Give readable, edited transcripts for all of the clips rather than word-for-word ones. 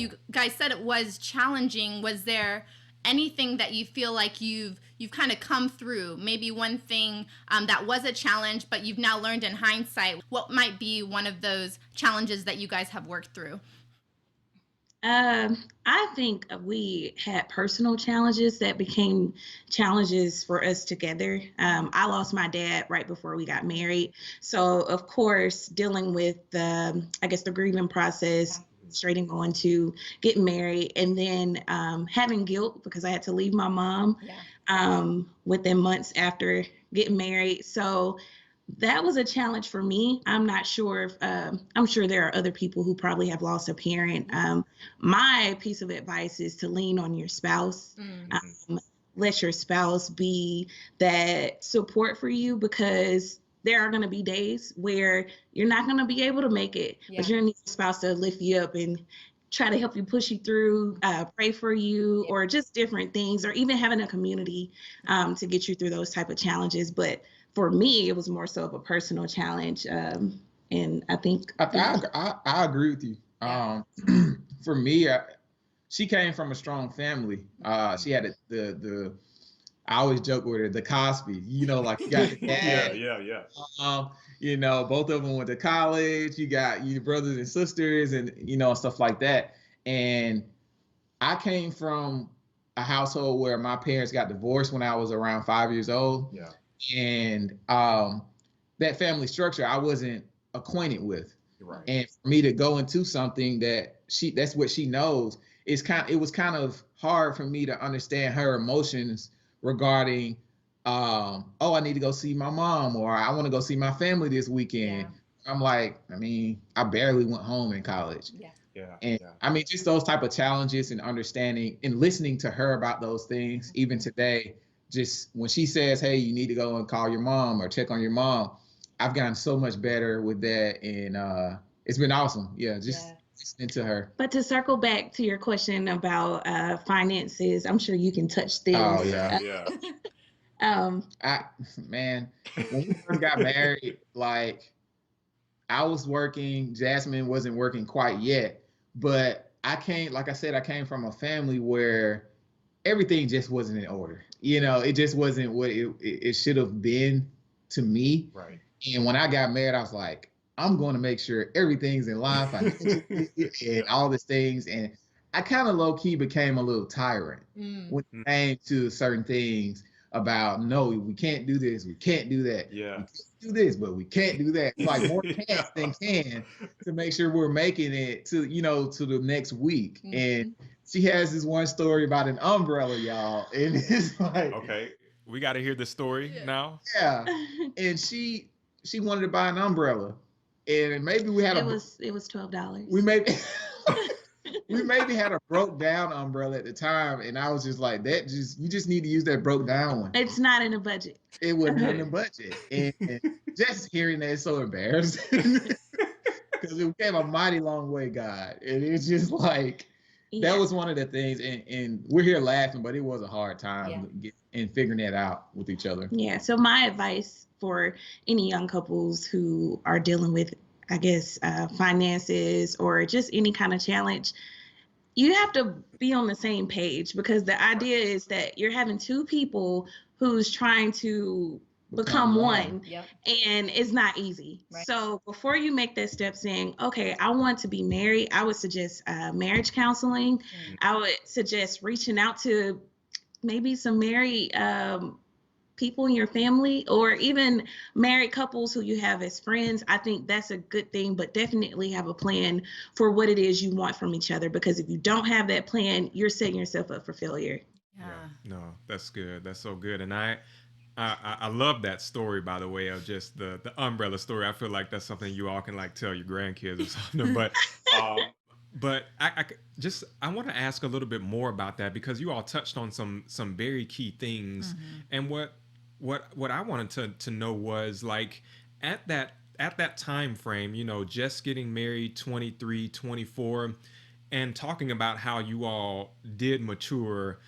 you guys said it was challenging. Was there anything that you feel like you've kind of come through? Maybe one thing that was a challenge, but you've now learned in hindsight. What might be one of those challenges that you guys have worked through? I think we had personal challenges that became challenges for us together. I lost my dad right before we got married. So, of course, dealing with I guess, the grieving process, straight and going to getting married, and then having guilt because I had to leave my mom within months after getting married. So, that was a challenge for me. I'm not sure if I'm sure there are other people who probably have lost a parent. My piece of advice is to lean on your spouse. Let your spouse be that support for you, because there are going to be days where you're not going to be able to make it, but you're going to need a spouse to lift you up and try to help you push you through, pray for you, or just different things, or even having a community to get you through those type of challenges. But for me, it was more so of a personal challenge. And I think I agree with you. For me, she came from a strong family. She had the I always joke with her, the Cosby. You know, like you got the dad. You know, both of them went to college. You got your brothers and sisters, and stuff like that. And I came from a household where my parents got divorced when I was around 5 years old. And that family structure I wasn't acquainted with. And for me to go into something that's what she knows, it was kind of hard for me to understand her emotions regarding oh, I need to go see my mom, or I want to go see my family this weekend. I'm like, I mean, I barely went home in college. And I mean, just those type of challenges and understanding and listening to her about those things, even today, just when she says, hey, you need to go and call your mom or check on your mom, I've gotten so much better with that. And it's been awesome. Just listening to her. But to circle back to your question about finances, I'm sure you can touch this. Oh, yeah. Man, when we first got married, like, I was working, Jasmine wasn't working quite yet, but like I said, I came from a family where everything just wasn't in order. It just wasn't what it should have been to me. And when I got married, I was like, I'm going to make sure everything's in line financially and all these things. And I kind of low key became a little tyrant when it came to certain things about, no, we can't do this, we can't do that. We can do this, but we can't do that. Like more can'ts than can, to make sure we're making it to the next week. And she has this one story about an umbrella, y'all, and it's like, okay, we got to hear the story now. And she wanted to buy an umbrella, and maybe we had it was $12. We maybe had a broke down umbrella at the time, and I was just like, you just need to use that broke down one. It's not in the budget. It wasn't in the budget, and just hearing that is so embarrassing because it came a mighty long way, God, and it's just like that was one of the things, and we're here laughing, but it was a hard time in figuring that out with each other. Yeah. So my advice for any young couples who are dealing with, I guess, finances or just any kind of challenge, you have to be on the same page, because the idea is that you're having two people who's trying to become one. And it's not easy. So before you make that step saying, okay, I want to be married, I would suggest marriage counseling. I would suggest reaching out to maybe some married people in your family, or even married couples who you have as friends. I think that's a good thing, but definitely have a plan for what it is you want from each other, because if you don't have that plan, you're setting yourself up for failure. No, that's good. That's so good. And I love that story, by the way, of just the umbrella story. I feel like that's something you all can like tell your grandkids or something. But I want to ask a little bit more about that, because you all touched on some very key things. And what I wanted to know was, like, at that time frame, just getting married, 23, 24, and talking about how you all did mature.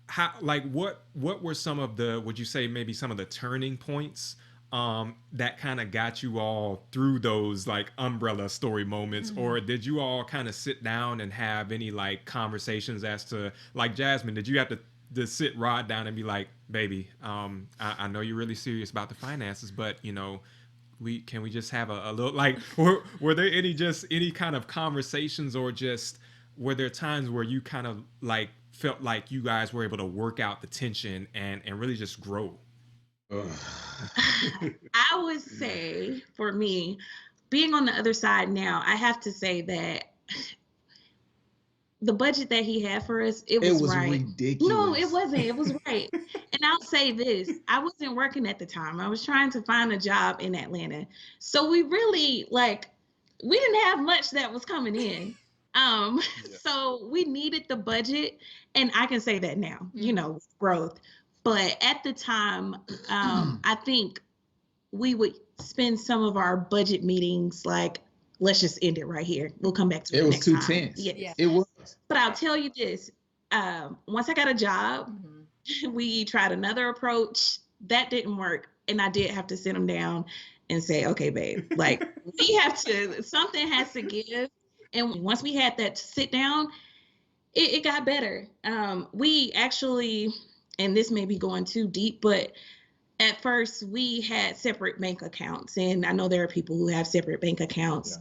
How, like, what were some of the, would you say maybe some of the turning points that kind of got you all through those like umbrella story moments, or did you all kind of sit down and have any like conversations as to, like Jasmine, did you have to sit Rod down and be like, baby, I know you're really serious about the finances, but you know, we just have a little like, were there any kind of conversations, or just were there times where you kind of like felt like you guys were able to work out the tension and really just grow? Ugh. I would say for me, being on the other side now, I have to say that the budget that he had for us, it It was was right. ridiculous. No, it wasn't. It was right. And I'll say this, I wasn't working at the time. I was trying to find a job in Atlanta. So we really we didn't have much that was coming in. So we needed the budget, and I can say that now, you know, growth. But at the time, I think we would spend some of our budget meetings like, let's just end it right here. We'll come back to it It was next too time. tense. Yes. Yeah. It was. But I'll tell you this, once I got a job, we tried another approach. That didn't work. And I did have to sit him down and say, okay, babe, like something has to give. And once we had that sit down, it got better. We actually, and this may be going too deep, but at first we had separate bank accounts, and I know there are people who have separate bank accounts.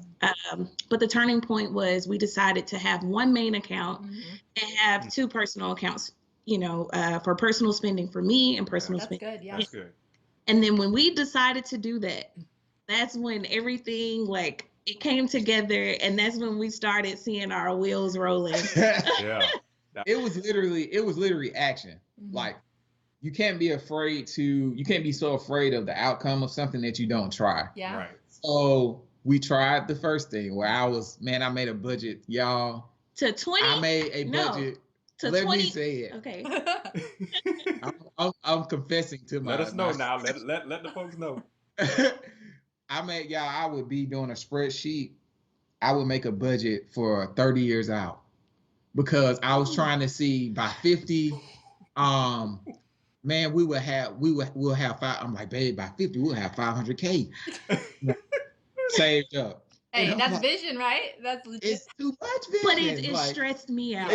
But the turning point was we decided to have one main account and have two personal accounts, you know, for personal spending for me and personal That's spending. good. Yeah. That's good. And then when we decided to do that, that's when everything like it came together, and that's when we started seeing our wheels rolling. Yeah. It was literally action. Like, you can't be so afraid of the outcome of something that you don't try. Yeah. Right. So we tried the first thing where I made a budget, y'all. To 20? I made a No. budget. To Let 20? me say it. Okay. I'm confessing to my. Let us know now. Let the folks know. I would be doing a spreadsheet. I would make a budget for 30 years out, because I was trying to see by 50, man, we'll have five. I'm like, babe, by 50, we'll have 500K saved up. Hey, I'm that's like, vision, right? That's legit. it's too much vision. But it stressed me out.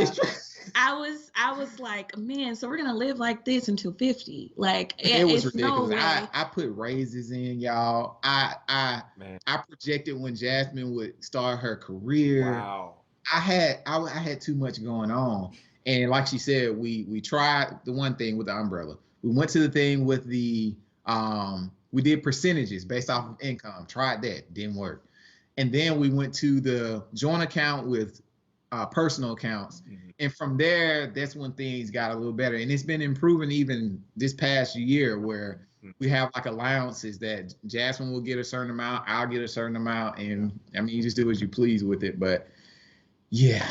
I was like, man, so we're gonna live like this until 50. Like it was it's ridiculous. No way. I put raises in, y'all. I projected when Jasmine would start her career. Wow. I had too much going on. And like she said, we tried the one thing with the umbrella. We went to the thing with the we did percentages based off of income. Tried that, didn't work. And then we went to the joint account with personal accounts. And from there, that's when things got a little better. And it's been improving even this past year, where we have like allowances that Jasmine will get a certain amount, I'll get a certain amount. And I mean, you just do as you please with it. But yeah.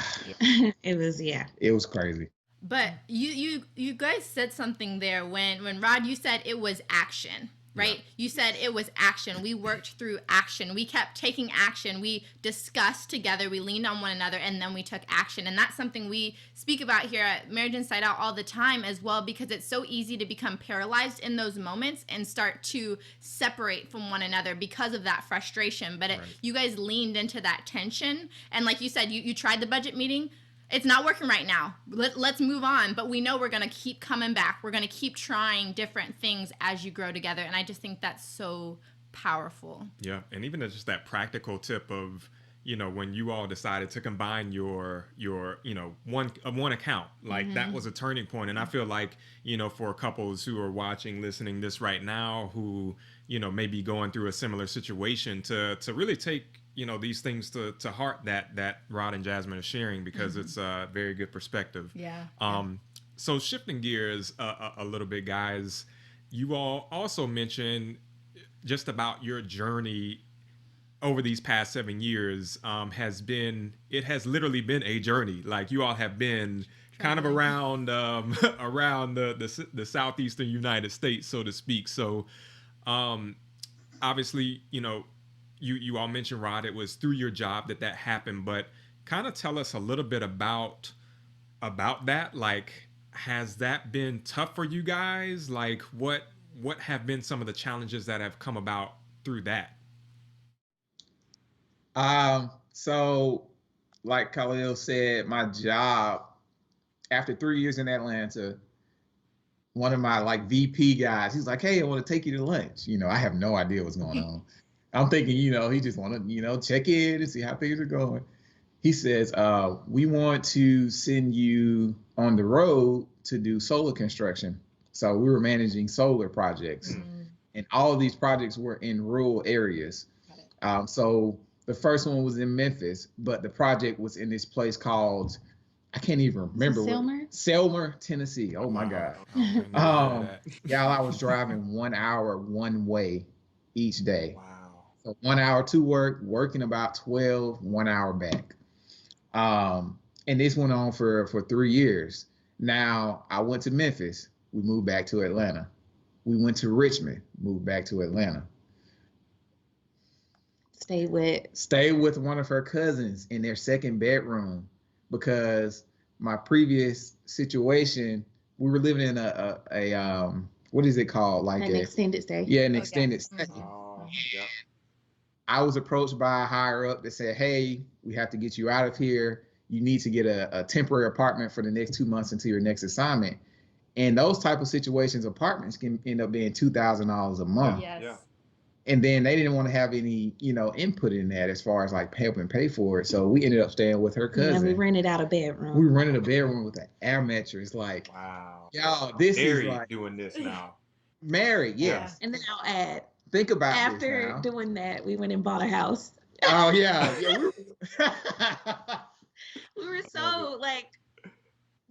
It was crazy. But you guys said something there when Rod, you said it was action, right? Yeah. You said it was action. We worked through action. We kept taking action. We discussed together. We leaned on one another, and then we took action. And that's something we speak about here at Marriage Inside Out all the time as well, because it's so easy to become paralyzed in those moments and start to separate from one another because of that frustration. But you guys leaned into that tension. And like you said, you tried the budget meeting. It's not working right now. Let's move on. But we know we're going to keep coming back. We're going to keep trying different things as you grow together. And I just think that's so powerful. Yeah. And even just that practical tip of, you know, when you all decided to combine your you know, one account, like that was a turning point. And I feel like, you know, for couples who are watching, listening this right now, who, you know, may be going through a similar situation, to really take, you know, these things to heart that Rod and Jasmine are sharing, because it's a very good perspective. Yeah. So shifting gears a little bit, guys, you all also mentioned just about your journey over these past 7 years. Has literally been a journey. Like, you all have been kind of around the southeastern United States, so to speak. So obviously, you know, you all mentioned, Rod, it was through your job that happened, but kind of tell us a little bit about that. Like, has that been tough for you guys? Like, what what have been some of the challenges that have come about through that? So like Khalil said, my job after 3 years in Atlanta, one of my like VP guys, he's like, "Hey, I want to take you to lunch." I have no idea what's going on. I'm thinking, he just want to, check in and see how things are going. He says, "We want to send you on the road to do solar construction." So we were managing solar projects, and all of these projects were in rural areas. So the first one was in Memphis, but the project was in this place called, I can't even remember. Selmer, Tennessee. Oh my God. Y'all, I was driving 1 hour one way each day. Wow. So 1 hour to work, working about 12, 1 hour back. And this went on for 3 years. Now I went to Memphis. We moved back to Atlanta. We went to Richmond, moved back to Atlanta. Stay with one of her cousins in their second bedroom, because my previous situation, we were living in a what is it called? Like an extended stay. Yeah, an extended stay. Oh, yeah. I was approached by a higher up that said, "Hey, we have to get you out of here. You need to get a temporary apartment for the next 2 months until your next assignment." And those type of situations, apartments can end up being $2,000 a month. Yes. Yeah. And then they didn't want to have any, input in that as far as like helping pay for it. So we ended up staying with her cousin. Yeah, we rented out a bedroom. We rented a bedroom with an air mattress. Like, wow, y'all, this Married is like doing this now. Married, yes. And then I'll add, think about after this doing that, we went and bought a house. Oh yeah, yeah.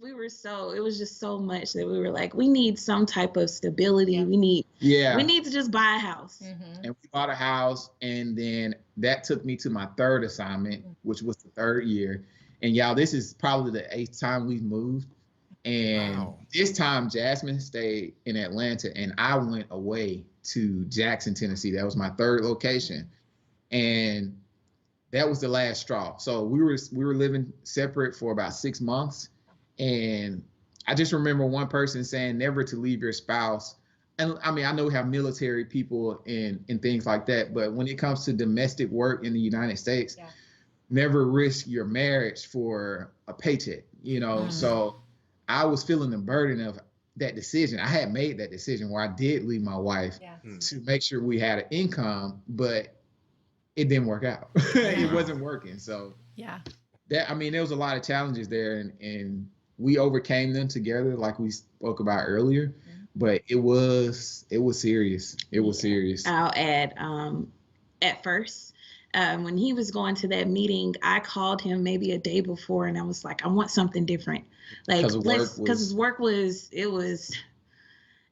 We were so it was just so much that we were like, we need some type of stability. Yeah. We need Yeah. to just buy a house. And we bought a house, and then that took me to my third assignment, which was the third year. And y'all, this is probably the 8th time we've moved. And this time Jasmine stayed in Atlanta and I went away to Jackson, Tennessee. That was my third location. And that was the last straw. So we were living separate for about 6 months. And I just remember one person saying never to leave your spouse. And I mean, I know we have military people and things like that, but when it comes to domestic work in the United States, never risk your marriage for a paycheck, So I was feeling the burden of that decision. I had made that decision where I did leave my wife to make sure we had an income, but it didn't work out. It wasn't working. So there was a lot of challenges there, and we overcame them together, like we spoke about earlier. But it was serious. It was serious. I'll add, at first, when he was going to that meeting, I called him maybe a day before, and I was like, I want something different. Like, because his work was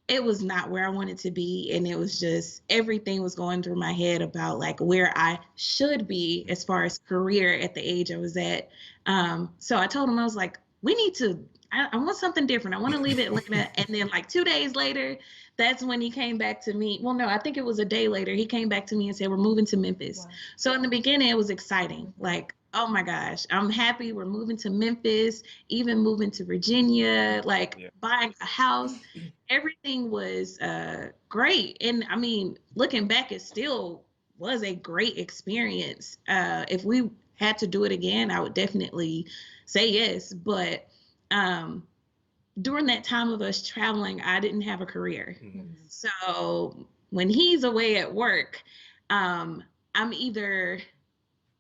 not where I wanted to be. And it was just, everything was going through my head about like where I should be as far as career at the age I was at. So I told him, I was like, I want something different. I want to leave Atlanta. And then like 2 days later, that's when he came back to me. Well, no, I think it was a day later. He came back to me and said, we're moving to Memphis. Wow. So in the beginning, it was exciting. Like, oh my gosh, I'm happy. We're moving to Memphis, even moving to Virginia, buying a house. Everything was great. And I mean, looking back, it still was a great experience. If we had to do it again, I would definitely say yes. But during that time of us traveling, I didn't have a career. So when he's away at work, I'm either,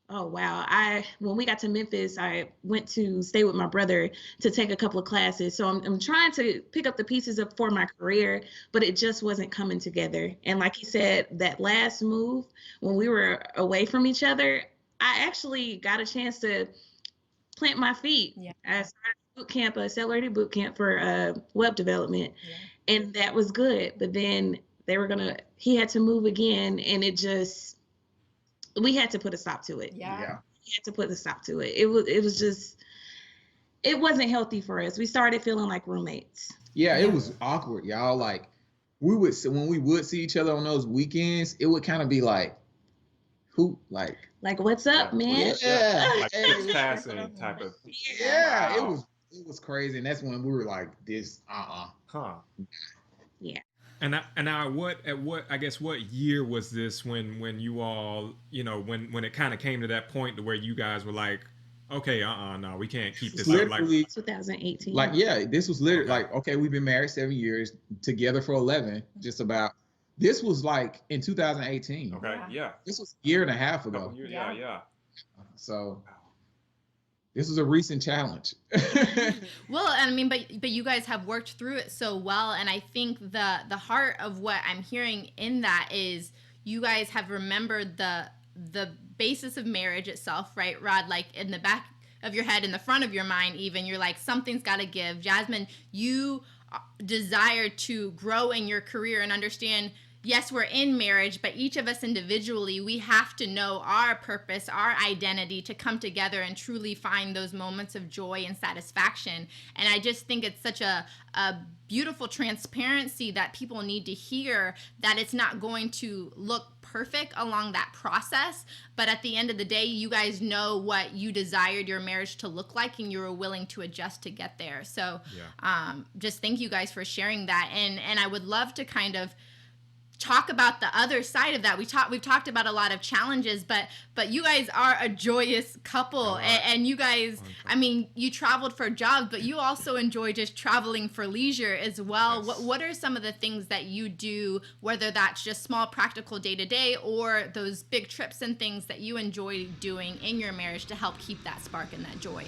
when we got to Memphis, I went to stay with my brother to take a couple of classes. So I'm trying to pick up the pieces up for my career, but it just wasn't coming together. And like he said, that last move, when we were away from each other, I actually got a chance to plant my feet. I started accelerated boot camp for web development. And that was good. But then he had to move again, and we had to put a stop to it. We had to put a stop to it. It wasn't healthy for us. We started feeling like roommates. It was awkward, y'all. Like when we would see each other on those weekends, it would kind of be like, what's up, man? Like it's passing type of. It was crazy, and that's when we were like, this, Yeah. What year was this when you all, when it kind of came to that point to where you guys were like, okay, no, we can't keep It's this up. Like, literally 2018. like, yeah, this was literally Okay. like, okay, we've been married 7 years, together for 11, just about. This was like in 2018. okay, yeah, This was a year and a half couple ago. years, Yeah. yeah. So this is a recent challenge. Well, I mean, but you guys have worked through it so well, and I think the heart of what I'm hearing in that is you guys have remembered the basis of marriage itself, right, Rod? Like in the back of your head, in the front of your mind, even you're like, something's got to give. Jasmine, you desire to grow in your career and understand. Yes, we're in marriage, but each of us individually, we have to know our purpose, our identity to come together and truly find those moments of joy and satisfaction. And I just think it's such a beautiful transparency that people need to hear, that it's not going to look perfect along that process, but at the end of the day, you guys know what you desired your marriage to look like, and you were willing to adjust to get there. So just thank you guys for sharing that. And I would love to kind of talk about the other side of that. We've talked about a lot of challenges, but you guys are a joyous couple, and you guys, I mean, you traveled for jobs, but you also enjoy just traveling for leisure as well. Yes. What are some of the things that you do, whether that's just small practical day to day or those big trips and things that you enjoy doing in your marriage to help keep that spark and that joy?